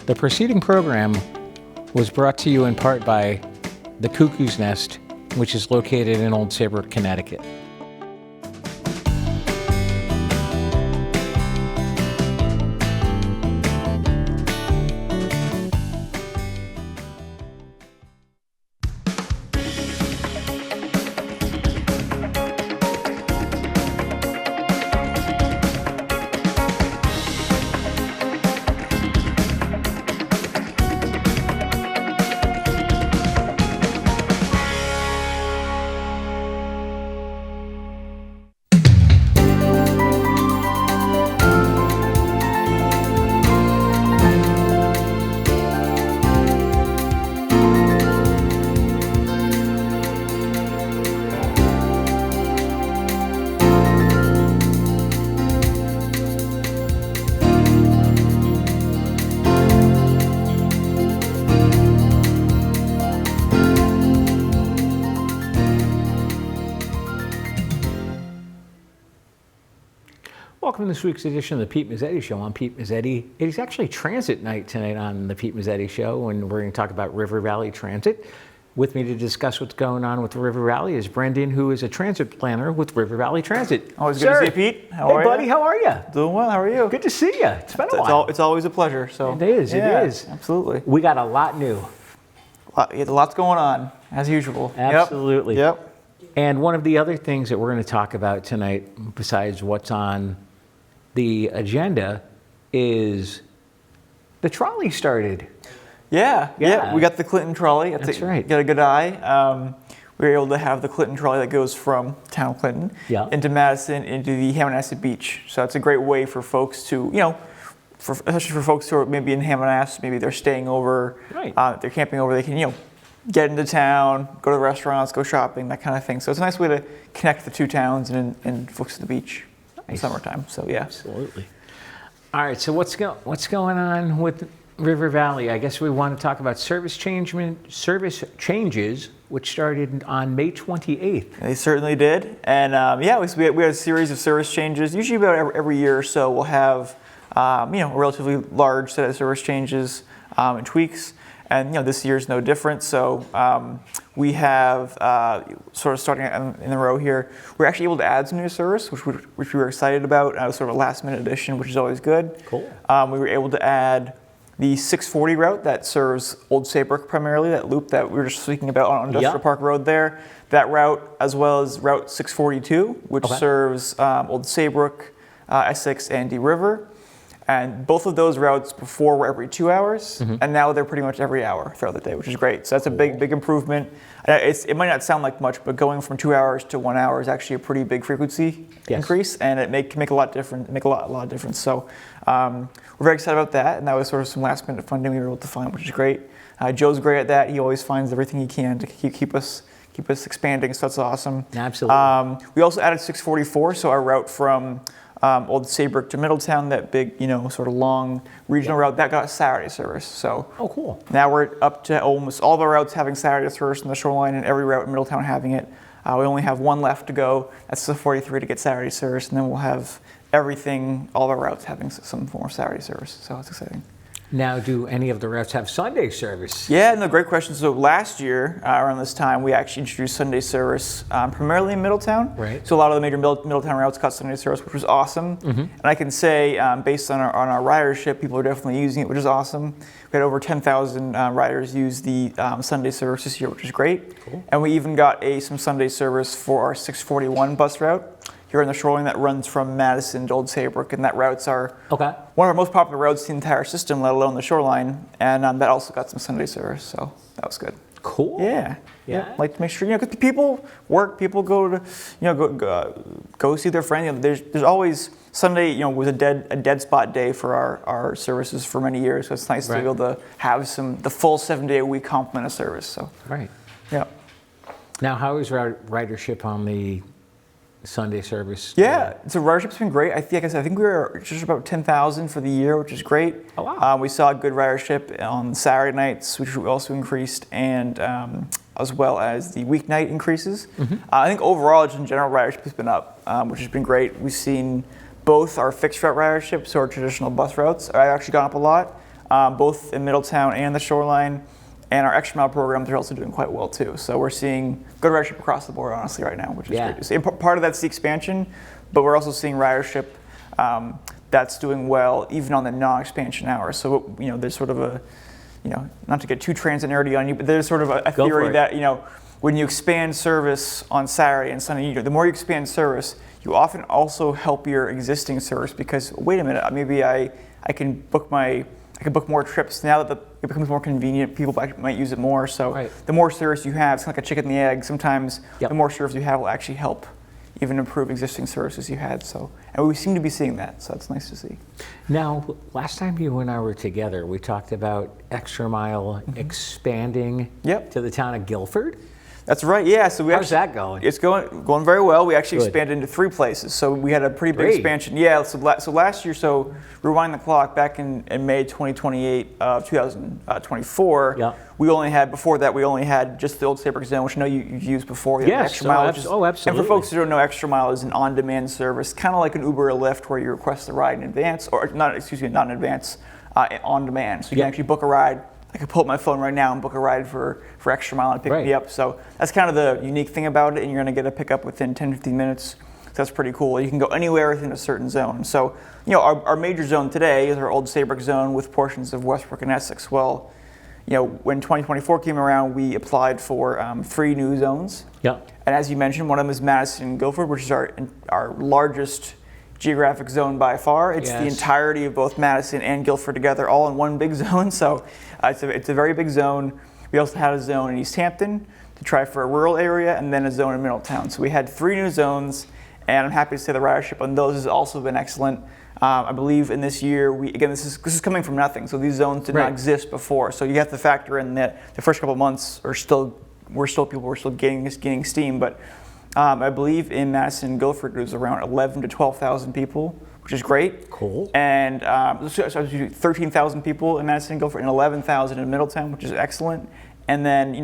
The preceding program was brought to you in part by the Cuckoo's Nest, which is located in Old Saybrook, Connecticut. Welcome to this week's edition of the Pete Mezzetti Show. I'm Pete Mezzetti. It is actually transit night tonight on the Pete Mezzetti Show, and we're going to talk about River Valley Transit. With me to discuss what's going on with River Valley is Brendan, who is a transit planner with River Valley Transit. Always good to see you, Pete. How are you? Hey, buddy, how are you? Doing well. How are you? Good to see you. It's been a while. It's always a pleasure. So it is. Yeah, it is. Absolutely. We got a lot new. Lots going on, as usual. Absolutely. Yep. And one of the other things that we're going to talk about tonight, besides what's on the agenda, is the trolley started. Yeah. We got the Clinton trolley. That's right. Got a good eye. We were able to have the Clinton trolley that goes from town Clinton into Madison into the Hammonasset Beach. So it's a great way for folks to, especially for folks who are maybe in Hammonasset, maybe they're staying over, they're camping over, they can, get into town, go to restaurants, go shopping, that kind of thing. So it's a nice way to connect the two towns and folks to the beach. Nice. Summertime, so yeah. Absolutely. All right, so what's going on with River Valley? I guess we want to talk about service changes, which started on May 28th. They certainly did, and we had a series of service changes. Usually about every year or so, we'll have a relatively large set of service changes and tweaks. And this year is no different. So we have sort of starting in the row here. We're actually able to add some new service, which we were excited about. It was sort of a last-minute addition, which is always good. Cool. We were able to add the 640 route that serves Old Saybrook primarily, that loop that we were just speaking about on Industrial Park Road there. That route, as well as Route 642, which serves Old Saybrook, Essex, and Dee River. And both of those routes before were every 2 hours, and now they're pretty much every hour throughout the day, which is great. So that's a big improvement. It might not sound like much, but going from 2 hours to 1 hour is actually a pretty big frequency increase, and it can make a lot of difference. So we're very excited about that, and that was sort of some last minute funding we were able to find, which is great. Joe's great at that. He always finds everything he can to keep us expanding, so that's awesome. Absolutely. We also added 644, so our route from Old Saybrook to Middletown, that big, sort of long regional route, that got Saturday service. So cool. Now we're up to almost all of our routes having Saturday service in the shoreline, and every route in Middletown having it. We only have one left to go. That's the 43 to get Saturday service, and then we'll have everything, all of our routes having some form of Saturday service. So it's exciting. Now, do any of the routes have Sunday service? Yeah, no, great question. So last year, around this time, we actually introduced Sunday service primarily in Middletown. Right. So a lot of the major Middletown routes got Sunday service, which was awesome. And I can say, based on our ridership, people are definitely using it, which is awesome. We had over 10,000 riders use the Sunday service this year, which is great. Cool. And we even got some Sunday service for our 641 bus route here in the shoreline that runs from Madison to Old Saybrook, and that route's one of our most popular routes in the entire system, let alone the shoreline, and that also got some Sunday service, so that was good. Cool. Yeah. Like to make sure, because people work, people go to, go see their friends. There's always Sunday. Was a dead spot day for our services for many years, so it's nice to be able to have the full 7-day-a-week complement of service. So. Right. Yeah. Now, how is ridership on the Sunday service? Yeah, so ridership's been great. I think we were just about 10,000 for the year, which is great. Oh, wow. We saw good ridership on Saturday nights, which we also increased, and as well as the weeknight increases. I think overall, just in general, ridership has been up, which has been great. We've seen both our fixed route ridership, so our traditional bus routes, are actually gone up a lot. both in Middletown and the Shoreline. And our extra mile programs are also doing quite well too. So we're seeing good ridership across the board, honestly, right now, which is great to see. And part of that's the expansion, but we're also seeing ridership that's doing well even on the non-expansion hours. So there's sort of a, not to get too transit nerdy on you, but there's sort of a theory that when you expand service on Saturday and Sunday, the more you expand service, you often also help your existing service because wait a minute, maybe I can book more trips now that it becomes more convenient. People might use it more. So the more service you have, it's kind of like a chicken and the egg. Sometimes the more service you have will actually help even improve existing services you had. So, and we seem to be seeing that. So that's nice to see. Now, last time you and I were together, we talked about Extra Mile expanding to the town of Guilford. That's right. Yeah. So how's that going? It's going very well. We actually expanded into 3 places. So we had a pretty big expansion. Yeah. So last year, so rewind the clock back in May 2028 of 2024. We only had just the Old Saybrook Zone, which I know you've used before. Extra Mile. Absolutely. And for folks who don't know, Extra Mile is an on-demand service, kind of like an Uber or Lyft, where you request a ride in advance, or not in advance, on demand. So you can actually book a ride. I could pull up my phone right now and book a ride for Extra Mile and pick me up. So that's kind of the unique thing about it, and you're going to get a pickup within 10-15 minutes. So that's pretty cool. You can go anywhere within a certain zone. So, our major zone today is our Old Saybrook Zone with portions of Westbrook and Essex. Well, when 2024 came around, we applied for 3 new zones. And as you mentioned, one of them is Madison and Guilford, which is our largest geographic zone by far. It's the entirety of both Madison and Guilford together, all in one big zone. So it's a very big zone. We also had a zone in East Hampton to try for a rural area, and then a zone in Middletown. So we had 3 new zones, and I'm happy to say the ridership on those has also been excellent. I believe in this year, this is coming from nothing. So these zones did not exist before. So you have to factor in that the first couple of months we're still gaining steam, but I believe in Madison and Guilford it was around 11,000 to 12,000 people, which is great. Cool. And 13,000 people in Madison and Guilford and 11,000 in Middletown, which is excellent. And then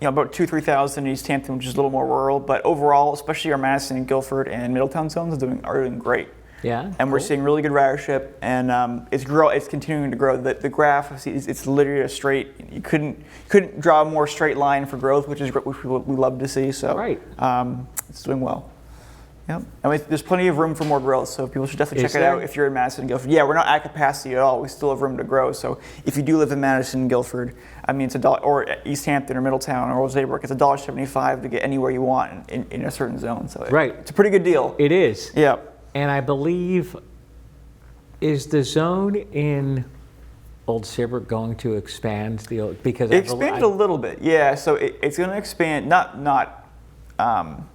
about 2,000-3,000 in East Hampton, which is a little more rural. But overall, especially our Madison and Guilford and Middletown zones are doing great. Yeah. And we're seeing really good ridership, and it's continuing to grow. The graph, it's literally a straight. You couldn't draw a more straight line for growth, which we love to see. So it's doing well. Yep. There's plenty of room for more growth, so people should definitely check it out if you're in Madison and Guilford. Yeah, we're not at capacity at all. We still have room to grow. So if you do live in Madison and Guilford, it's $1, or East Hampton or Middletown or Old Saybrook, it's $1.75 to get anywhere you want in a certain zone. So it's a pretty good deal. It is. Yeah. And I believe, is the zone in Old Saybrook going to expand? Because it expanded a little bit, yeah. So it's going to expand, not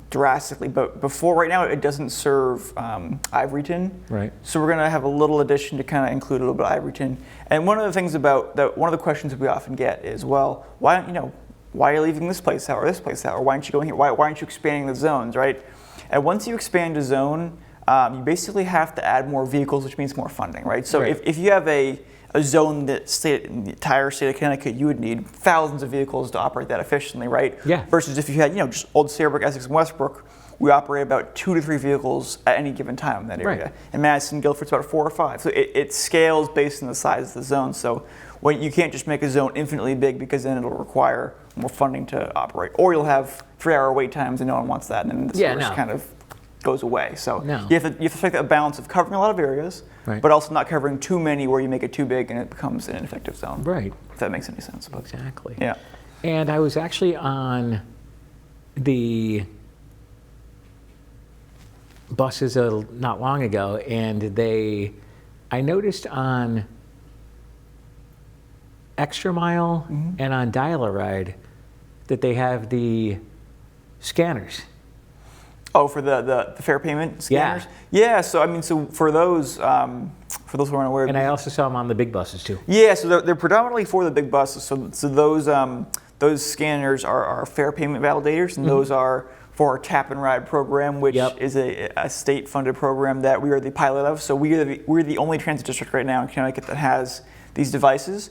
drastically, but right now it doesn't serve Ivoryton. Right. So we're going to have a little addition to kind of include a little bit of Ivoryton. And one of the things one of the questions that we often get is, well, why are you leaving this place out or this place out, or why aren't you going here? Why aren't you expanding the zones, right? And once you expand a zone, you basically have to add more vehicles, which means more funding, right? So if you have a zone that in the entire state of Connecticut, you would need thousands of vehicles to operate that efficiently, right? Yeah. Versus if you had, just Old Saybrook, Essex, and Westbrook, we operate about 2 to 3 vehicles at any given time in that area. Right. And Madison and Guilford's about 4 or 5. So it scales based on the size of the zone. So you can't just make a zone infinitely big, because then it'll require more funding to operate. Or you'll have 3-hour wait times, and no one wants that, and then the service kind of goes away. So you have to strike that balance of covering a lot of areas, but also not covering too many where you make it too big and it becomes an ineffective zone. Right. If that makes any sense. But exactly. Yeah. And I was actually on the buses not long ago, and I noticed on Extra Mile and on Dial-A-Ride that they have the scanners. Oh, for the fare payment scanners? Yeah. So for those who aren't aware. And I also saw them on the big buses too. Yeah. So they're predominantly for the big buses. So those scanners are fare payment validators, and those are for our Tap and Ride program, which is a state-funded program that we are the pilot of. So we're the only transit district right now in Connecticut that has these devices.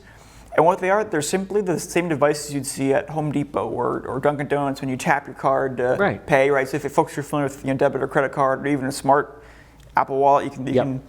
And what they are, they're simply the same devices you'd see at Home Depot or Dunkin' Donuts when you tap your card to pay, right? So if folks are familiar with debit or credit card, or even a smart Apple Wallet, you can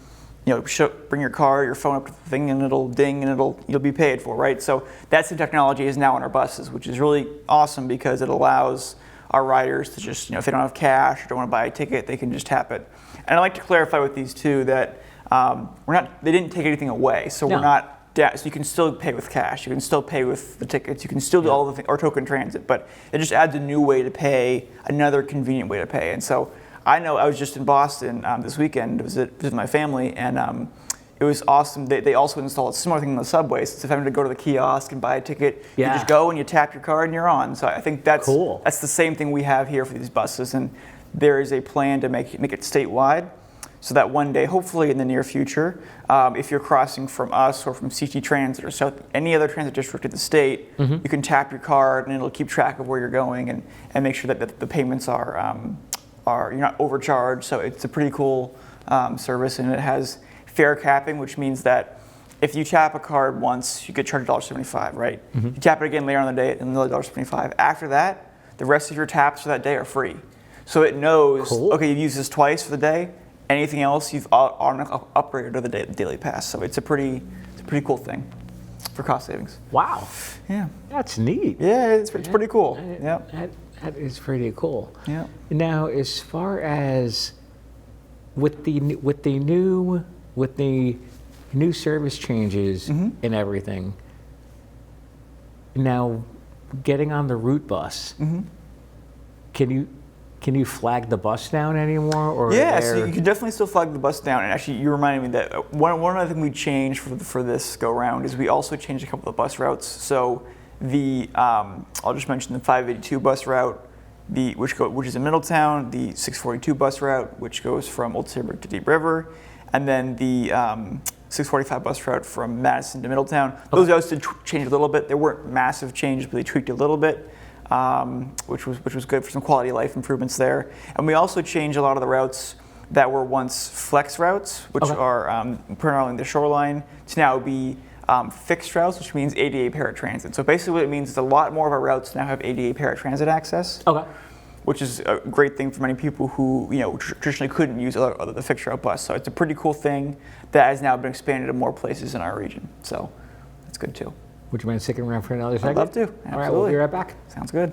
bring your card, your phone up to the thing, and it'll ding, and you'll be paid for, right? So that same technology is now on our buses, which is really awesome because it allows our riders to just, if they don't have cash or don't want to buy a ticket, they can just tap it. And I like to clarify with these too that they didn't take anything away, so No. we're not. So you can still pay with cash, you can still pay with the tickets, you can still do all the things, or token transit, but it just adds a new way to pay, another convenient way to pay. And so I know I was just in Boston this weekend to visit my family, and it was awesome. They also installed a similar thing on the subway. So if I'm going to go to the kiosk and buy a ticket, you just go and you tap your card and you're on. So I think that's cool. That's the same thing we have here for these buses, and there is a plan to make it statewide. So that one day, hopefully in the near future, if you're crossing from us or from CT Transit or any other transit district in the state, you can tap your card and it'll keep track of where you're going and make sure that the payments are you're not overcharged. So it's a pretty cool service, and it has fare capping, which means that if you tap a card once, you get charged $1.75, right? You tap it again later on in the day, another $1.75. After that, the rest of your taps for that day are free. So it knows, okay, you've used this twice for the day. Anything else, you've upgraded to the daily pass. So it's a pretty cool thing for cost savings. Wow. Yeah. That's neat. Yeah, it's pretty cool. Yeah. That is pretty cool. Yeah. Now, as far as with the new service changes and everything, now getting on the route bus, can you flag the bus down anymore? Or so you can definitely still flag the bus down. And actually, you reminded me that one other thing we changed for this go round is we also changed a couple of bus routes. So I'll just mention the 582 bus route, which is in Middletown, the 642 bus route, which goes from Old Saybrook to Deep River, and then the 645 bus route from Madison to Middletown. Those routes did change a little bit. There weren't massive changes, but they tweaked a little bit. Which was good for some quality of life improvements there. And we also changed a lot of the routes that were once flex routes, which are primarily in the shoreline, to now be fixed routes, which means ADA paratransit. So basically what it means is a lot more of our routes now have ADA paratransit access, which is a great thing for many people who traditionally couldn't use the fixed route bus. So it's a pretty cool thing that has now been expanded to more places in our region. So that's good too. Would you mind sticking around for another second? I'd love to. Absolutely. All right, we'll be right back. Sounds good.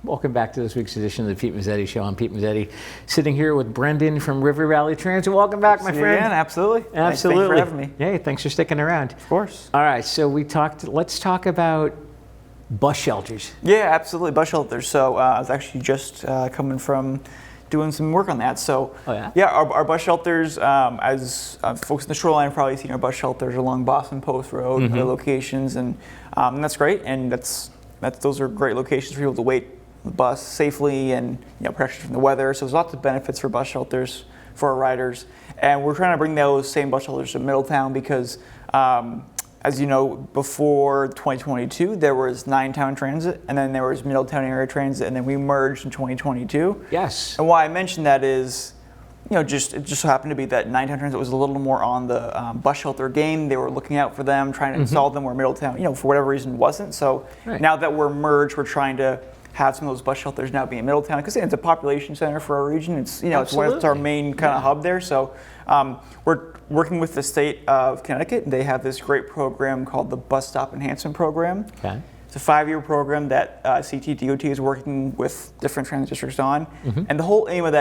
Welcome back to this week's edition of the Pete Mezzetti Show. I'm Pete Mezzetti, sitting here with Brendan from River Valley Transit. Welcome back, my friend. Yeah, absolutely. Absolutely. Thanks for having me. Hey, thanks for sticking around. Of course. All right, so let's talk about bus shelters. Yeah, absolutely, bus shelters. So I was actually just coming from doing some work on that. So our bus shelters, as folks in the shoreline have probably seen our bus shelters along Boston Post Road and other locations, and that's great. And those are great locations for people to wait the bus safely and protection from the weather. So there's lots of benefits for bus shelters for our riders, and we're trying to bring those same bus shelters to Middletown because, as you know, before 2022 there was Ninetown Transit, and then there was Middletown Area Transit, and then we merged in 2022. Yes. And why I mentioned that is, it just so happened to be that Ninetown Transit was a little more on the bus shelter game. They were looking out for them, trying to install them, where Middletown, for whatever reason, wasn't. So now that we're merged, we're trying to have some of those bus shelters now be in Middletown, because it's a population center for our region. It's it's our main kind of hub there. So we're working with the state of Connecticut. They have this great program called the Bus Stop Enhancement Program. It's a 5-year program that CTDOT is working with different transit districts on, and the whole aim of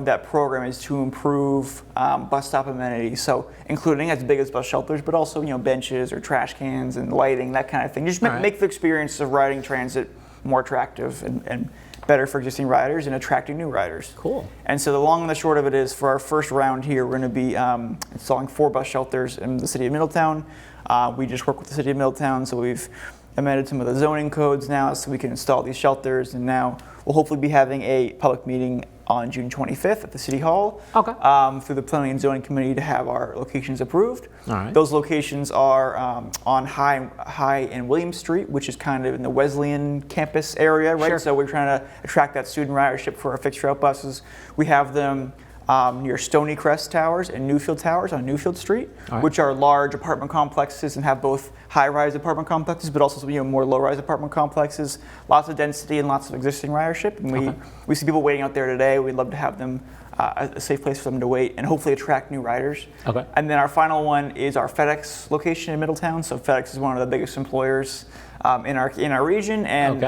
that program is to improve bus stop amenities. So including as big as bus shelters, but also benches or trash cans and lighting, that kind of thing. Just make the experience of riding transit more attractive and better for existing riders and attracting new riders. Cool. And so the long and the short of it is, for our first round here, we're going to be installing 4 bus shelters in the city of Middletown. We just work with the city of Middletown, so we've amended some of the zoning codes now so we can install these shelters, and now we'll hopefully be having a public meeting on June 25th at the City Hall through the Planning and Zoning Committee to have our locations approved. All right. Those locations are on High and William Street, which is kind of in the Wesleyan campus area, right? Sure. So we're trying to attract that student ridership for our fixed route buses. We have them near Stony Crest Towers and Newfield Towers on Newfield Street, which are large apartment complexes and have both high-rise apartment complexes, but also more low-rise apartment complexes. Lots of density and lots of existing ridership. And we see people waiting out there today. We'd love to have them a safe place for them to wait and hopefully attract new riders. Okay. And then our final one is our FedEx location in Middletown. So FedEx is one of the biggest employers in our region, and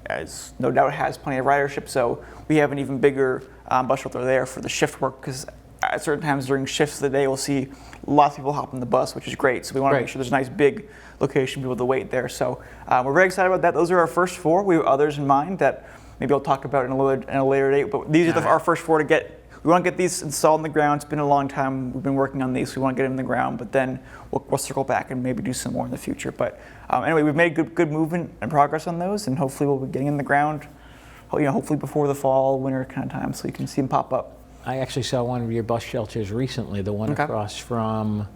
as no doubt has plenty of ridership. So we have an even bigger bus shelter there for the shift work, because at certain times during shifts of the day, we'll see lots of people hop on the bus, which is great. So we want to make sure there's a nice big location for people to wait there. So we're very excited about that. Those are our first 4. We have others in mind that maybe I'll talk about in a later date. But these are our first 4 to get. We want to get these installed in the ground. It's been a long time we've been working on these, so we want to get them in the ground. But then we'll circle back and maybe do some more in the future. But anyway, we've made good movement and progress on those, and hopefully we'll be getting in the ground, hopefully before the fall, winter kind of time, so you can see them pop up. I actually saw one of your bus shelters recently, the one across from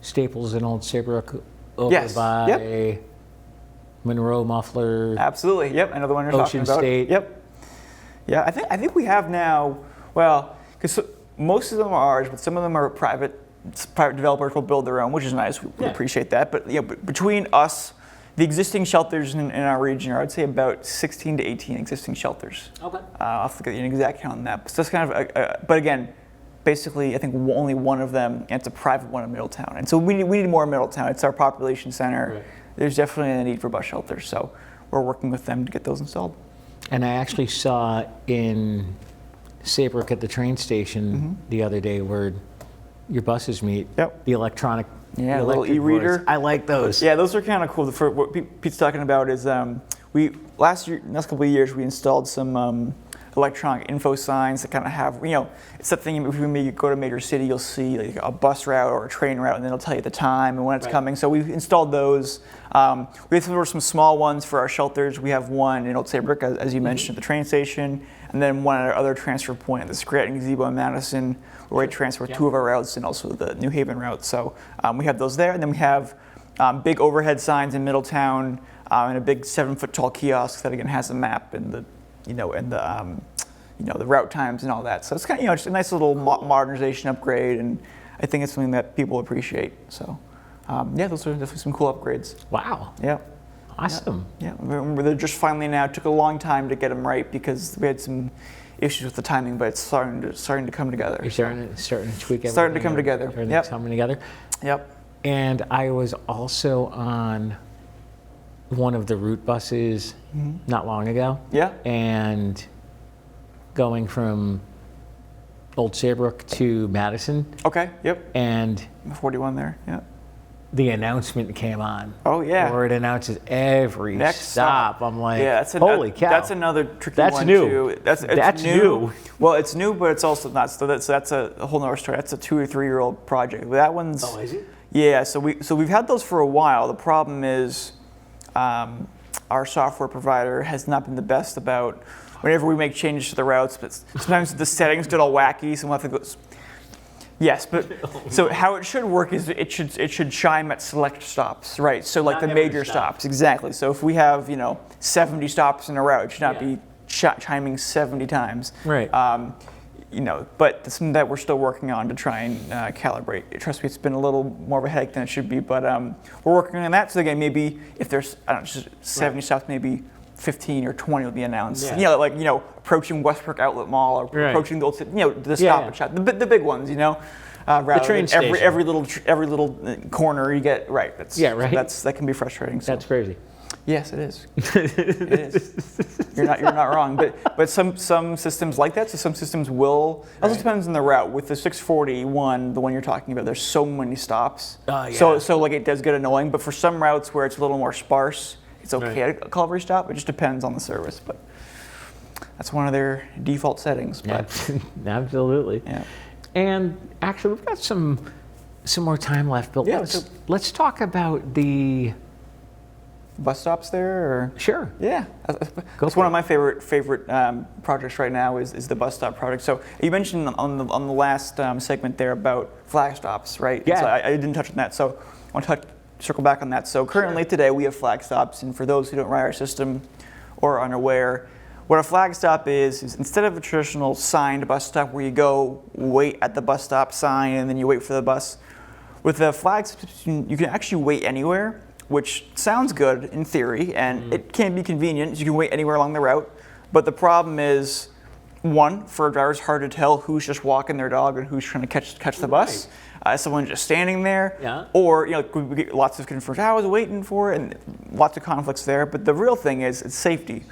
Staples in Old Saybrook over by Monroe Muffler. Absolutely, yep, another one you're talking about. Ocean State. Yep. Yeah, I think we have now, well, because most of them are ours, but some of them are private developers will build their own, which is nice. We appreciate that. But between us, the existing shelters in our region are, I'd say, about 16 to 18 existing shelters. Okay. I'll have to get you an exact count on that. So that's kind of, but again, basically, I think only one of them, and it's a private one in Middletown. And so we need more in Middletown. It's our population center. Right. There's definitely a need for bus shelters. So we're working with them to get those installed. And I actually saw in Saybrook at the train station the other day where your buses meet. Yep. The electronic. Yeah, a little e-reader. I like those. Yeah, those are kind of cool. For what Pete's talking about is last couple of years we installed some electronic info signs that kind of have, it's that thing, if you go to a major city, you'll see like a bus route or a train route, and then it'll tell you the time and when it's coming. So we've installed those. We have some small ones for our shelters. We have one in Old Saybrook, as you mentioned, at the train station, and then one at our other transfer point at the Scranton Gazebo in Madison, where we transfer 2 of our routes and also the New Haven route. So we have those there, and then we have big overhead signs in Middletown and a big 7-foot tall kiosk that again has a map and the the route times and all that. So it's kind of just a nice little modernization upgrade, and I think it's something that people appreciate. So those are definitely some cool upgrades. Wow. Yeah. Awesome. Yeah. They're just finally now. It took a long time to get them right because we had some issues with the timing, but it's starting to come together. You're starting to tweak everything. Starting to come together. Everything's coming together. Yep. And I was also on one of the route buses not long ago. Yeah. And going from Old Saybrook to Madison. Okay. Yep. And 41 there. Yeah. The announcement came on. Oh yeah. Or it announces every next stop. I'm like, holy cow. That's another tricky that's one new. too. That's new. Well, it's new, but it's also not. So that's a whole nother story. That's a 2 or 3 year old project. That one's. Oh, is it? Yeah. So we've had those for a while. The problem is, our software provider has not been the best about whenever we make changes to the routes. But sometimes the settings get all wacky, so we'll have to go. Yes, but so how it should work is it should chime at select stops, right? So like not the major stops, exactly. So if we have 70 stops in a route, it should not be chiming 70 times, right? But it's something that we're still working on to try and calibrate. Trust me, it's been a little more of a headache than it should be, but we're working on that. So again, maybe if there's just 70 stops, maybe 15 or 20 will be announced. Yeah. Approaching Westbrook Outlet Mall or approaching the old, the Stop and Shop, the big ones, the train station. Every little corner you get right. That can be frustrating. So. That's crazy. Yes, it is. It is. You're not wrong. But some systems like that. So some systems will. It also depends on the route. With the 641, the one you're talking about, there's so many stops. Yeah. So like it does get annoying. But for some routes where it's a little more sparse, it's okay to call every stop. It just depends on the service. But that's one of their default settings. But Absolutely. yeah. And actually, we've got some more time left. But Yeah, let's talk about the bus stops there, or Sure. yeah, that's one of my favorite projects right now is the bus stop project. So you mentioned on the last segment there about flag stops, right? Yeah. So I didn't touch on that. So I want to circle back on that. So currently today we have flag stops, and for those who don't ride our system or are unaware, what a flag stop is instead of a traditional signed bus stop where you go wait at the bus stop sign and then you wait for the bus, with a flag stop you can actually wait anywhere, which sounds good in theory, and it can be convenient. You can wait anywhere along the route, but the problem is, one, for a driver, it's hard to tell who's just walking their dog and who's trying to catch the bus. Someone just standing there, or we get lots of confirmed. I was waiting for it, and lots of conflicts there. But the real thing is, it's safety.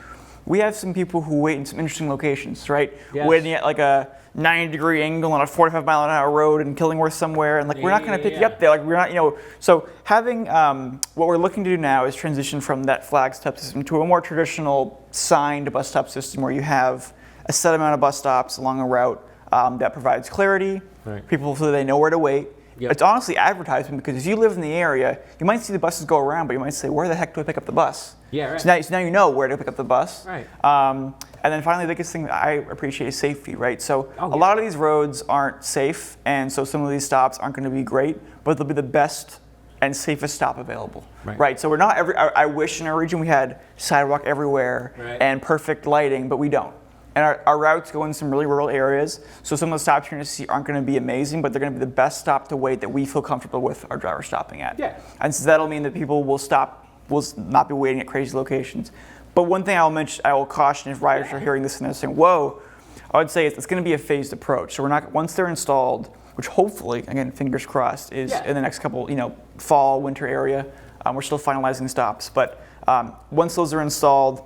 We have some people who wait in some interesting locations, right? Yes. Waiting at like a 90-degree angle on a 45-mile-an-hour road in Killingworth somewhere, and like we're not going to pick you up there. Like we're not, So having what we're looking to do now is transition from that flag stop system to a more traditional signed bus stop system where you have a set amount of bus stops along a route that provides clarity. Right. People so they know where to wait. Yep. It's honestly advertisement because if you live in the area, you might see the buses go around, but you might say, "Where the heck do I pick up the bus?" Yeah, right. So now you know where to pick up the bus. Right. And then finally, the biggest thing that I appreciate is safety, right? So a lot of these roads aren't safe, and so some of these stops aren't going to be great, but they'll be the best and safest stop available, right? So we're not I wish in our region we had sidewalk everywhere and perfect lighting, but we don't. And our routes go in some really rural areas, so some of the stops you're going to see aren't going to be amazing, but they're going to be the best stop to wait that we feel comfortable with our driver stopping at. Yeah. And so that'll mean that people will not be waiting at crazy locations. But one thing I will caution if riders are hearing this and they're saying, "Whoa," I would say it's going to be a phased approach. So once they're installed, which hopefully, again, fingers crossed, is in the next couple, fall, winter area. We're still finalizing stops, but once those are installed,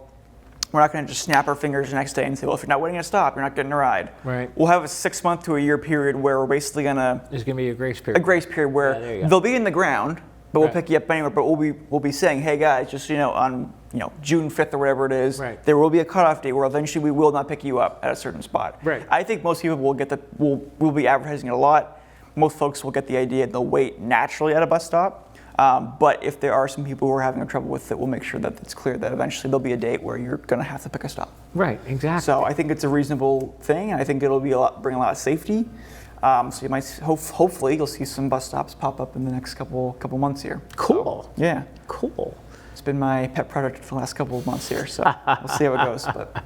we're not going to just snap our fingers the next day and say, "Well, if you're not waiting at a stop, you're not getting a ride." Right. We'll have a 6 month to a year period where we're basically going to There's going to be a grace period. A grace period where they'll be in the ground, but we'll pick you up anywhere. But we'll be saying, "Hey guys, just on June 5th or whatever it is, there will be a cutoff date where eventually we will not pick you up at a certain spot." Right. I think most people will be advertising it a lot. Most folks will get the idea and they'll wait naturally at a bus stop. But if there are some people who are having trouble with it, we'll make sure that it's clear that eventually there'll be a date where you're going to have to pick a stop. Right, exactly. So I think it's a reasonable thing, and I think it'll bring a lot of safety. So you might hopefully you'll see some bus stops pop up in the next couple months here. Cool. So, yeah. Cool. It's been my pet project for the last couple of months here, so we'll see how it goes. But,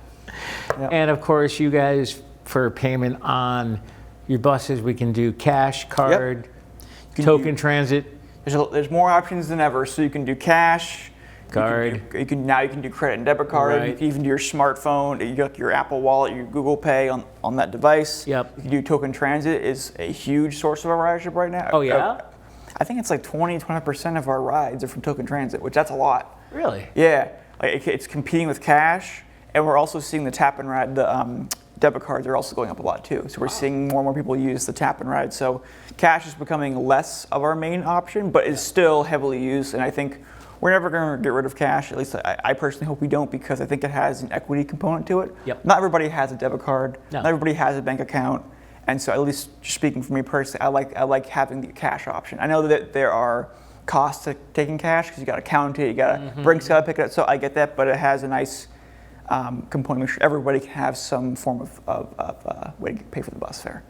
yeah. And of course, you guys, for payment on your buses, we can do cash, card, token transit. There's more options than ever, so you can do cash, card. You can do credit and debit card. Right. You can even do your smartphone. You got your Apple Wallet, your Google Pay on that device. Yep. You can do token transit. Is a huge source of our ridership right now. Oh yeah. I think it's like 20% of our rides are from token transit, which that's a lot. Really? Yeah, like it's competing with cash, and we're also seeing the tap and ride. The debit cards are also going up a lot too. So we're seeing more and more people use the tap and ride. So cash is becoming less of our main option, but is still heavily used. And I think we're never going to get rid of cash. At least I personally hope we don't, because I think it has an equity component to it. Yep. Not everybody has a debit card. No. Not everybody has a bank account. And so, at least just speaking for me personally, I like having the cash option. I know that there are costs to taking cash because you got to count it, you got to Brink's got to pick it up. So I get that, but it has a nice component. Make sure everybody can have some form of way to pay for the bus fare.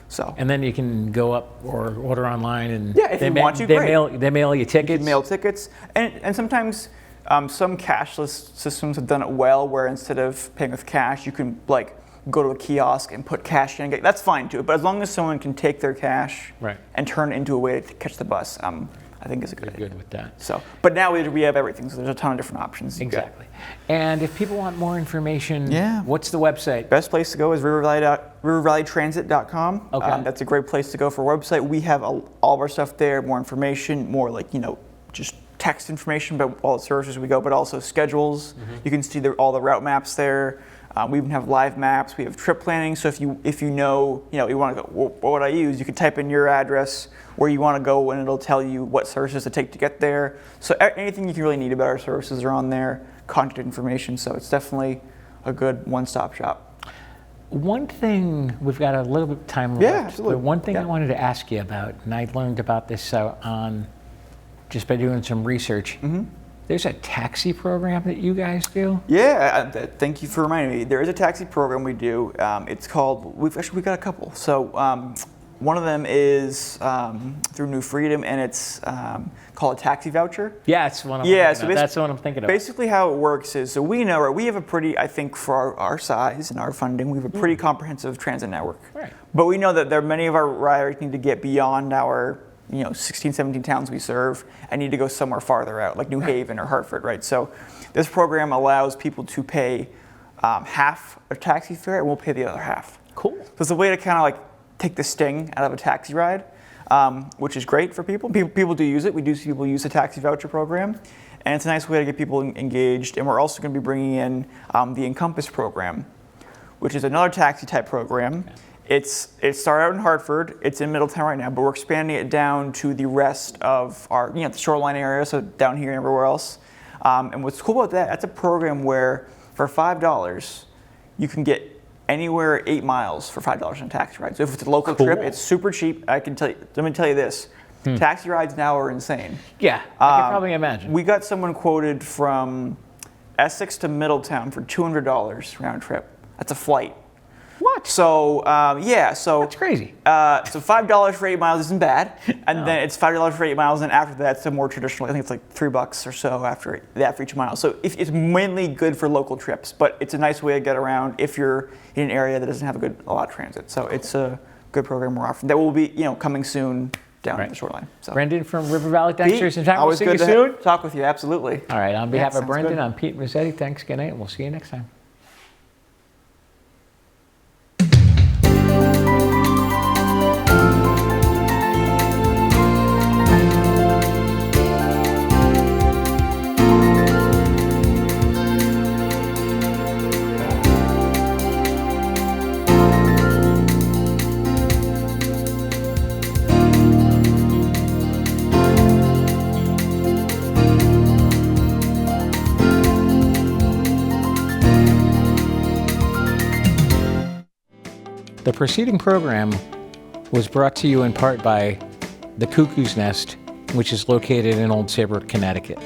So. And then you can go up or order online, and if you want to, they great. mail you tickets. You can mail tickets, and sometimes some cashless systems have done it well, where instead of paying with cash, you can go to a kiosk and put cash in. That's fine too. But as long as someone can take their cash and turn it into a way to catch the bus, I think is a good idea. Good with that. So, but now we have everything, so there's a ton of different options. Exactly. And if people want more information, what's the website? Best place to go is rivervalleytransit.com. Okay. That's a great place to go for a website. We have all of our stuff there, more information, more just text information about all the services we go, but also schedules. You can see all the route maps there. We even have live maps. We have trip planning. So if you know you want to go, well, what would I use? You can type in your address where you want to go, and it'll tell you what services to take to get there. So anything you can really need about our services are on there. Contact information. So it's definitely a good one-stop shop. One thing, we've got a little bit of time left. Yeah, absolutely. But one thing I wanted to ask you about, and I learned about this on just by doing some research. There's a taxi program that you guys do? Yeah, thank you for reminding me. There is a taxi program we do. It's called, we've got a couple. So one of them is through New Freedom, and it's called a taxi voucher. Yeah, it's one. That's the one I'm thinking of. Basically, how it works is, so we have a pretty, I think for our size and our funding, we have a pretty comprehensive transit network. Right. But we know that there are many of our riders need to get beyond our 16, 17 towns we serve and need to go somewhere farther out, like New Haven or Hartford, right? So this program allows people to pay half a taxi fare, and we'll pay the other half. Cool. So it's a way to kind of like take the sting out of a taxi ride, which is great for people. People do use it. We do see people use the taxi voucher program, and it's a nice way to get people engaged. And we're also going to be bringing in the Encompass program, which is another taxi type program. Okay. It started out in Hartford. It's in Middletown right now, but we're expanding it down to the rest of our, the shoreline area, so down here and everywhere else. And what's cool about that, that's a program where for $5, you can get anywhere 8 miles for $5 on a taxi ride. So if it's a local trip, it's super cheap. I can tell you. Let me tell you this: taxi rides now are insane. Yeah, I can probably imagine. We got someone quoted from Essex to Middletown for $200 round trip. That's a flight. What? So so that's crazy. So $5 for 8 miles isn't bad, and then it's $5 for 8 miles, and after that, it's a more traditional. I think it's like $3 or so after that for each mile. So it's mainly good for local trips, but it's a nice way to get around if you're in an area that doesn't have a lot of transit. So it's a good program we're offering that will be coming soon down the shoreline. So. Brendan from River Valley, thanks for some time. Always we'll see good you soon. Talk with you, absolutely. All right, on behalf of Brendan, good. I'm Pete Mezzetti. Thanks, good night, and we'll see you next time. The preceding program was brought to you in part by the Cuckoo's Nest, which is located in Old Saybrook, Connecticut.